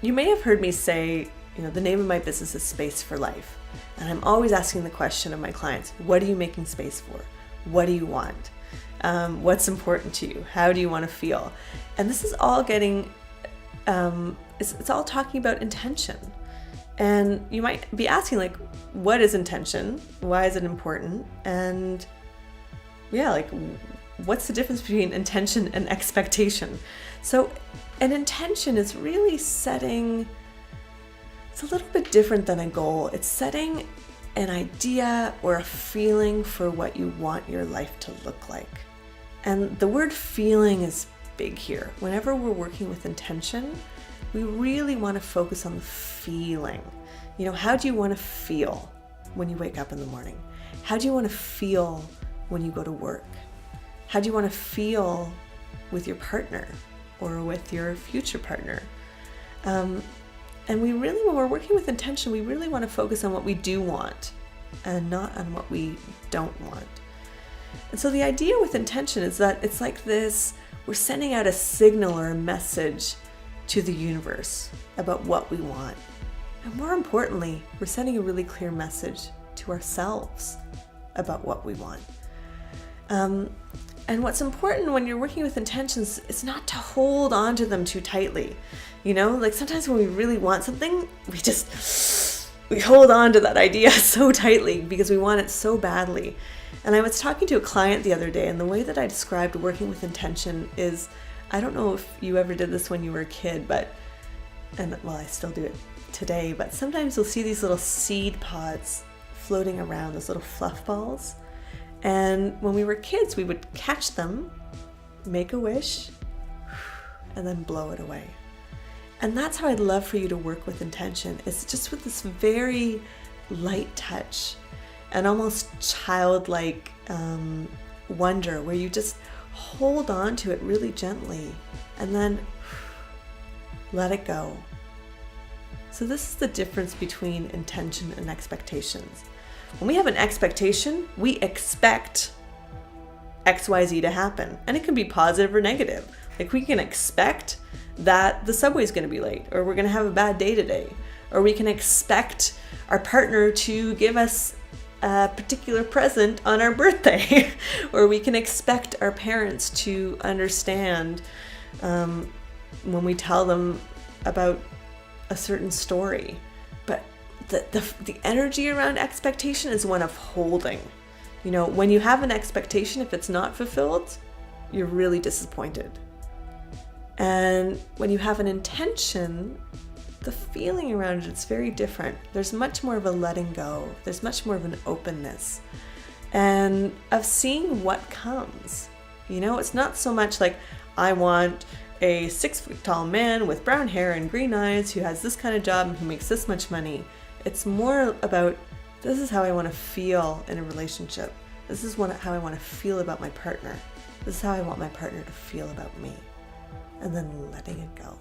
You may have heard me say, the name of my business is Space for Life. And I'm always asking the question of my clients, what are you making space for? What do you want? What's important to you? How do you want to feel? And this is all getting, it's all talking about intention. And you might be asking, like, what is intention? Why is it important? And what's the difference between intention and expectation? So an intention is really setting, it's a little bit different than a goal. It's setting an idea or a feeling for what you want your life to look like. And the word feeling is big here. Whenever we're working with intention, we really want to focus on the feeling. How do you want to feel when you wake up in the morning? How do you want to feel when you go to work? How do you want to feel with your partner or with your future partner? And we really, when we're working with intention, we really want to focus on what we do want and not on what we don't want. And so the idea with intention is that it's like this, we're sending out a signal or a message to the universe about what we want. And more importantly, we're sending a really clear message to ourselves about what we want. And what's important when you're working with intentions is not to hold on to them too tightly. Like sometimes when we really want something, we hold on to that idea so tightly because we want it so badly. And I was talking to a client the other day, and the way that I described working with intention is, I don't know if you ever did this when you were a kid, I still do it today, but sometimes you'll see these little seed pods floating around, those little fluff balls. And when we were kids, we would catch them, make a wish, and then blow it away. And that's how I'd love for you to work with intention. It's just with this very light touch and almost childlike wonder, where you just hold on to it really gently and then let it go. So this is the difference between intention and expectations. When we have an expectation, we expect XYZ to happen. And it can be positive or negative. Like we can expect that the subway's going to be late, or we're going to have a bad day today, or we can expect our partner to give us a particular present on our birthday, or we can expect our parents to understand when we tell them about a certain story. But the energy around expectation is one of holding. When you have an expectation, if it's not fulfilled, you're really disappointed. And when you have an intention, the feeling around it's very different. There's much more of a letting go. There's much more of an openness and of seeing what comes. It's not so much like, I want a 6-foot-tall man with brown hair and green eyes who has this kind of job and who makes this much money. It's more about, this is how I want to feel in a relationship. This is how I want to feel about my partner. This is how I want my partner to feel about me. And then letting it go.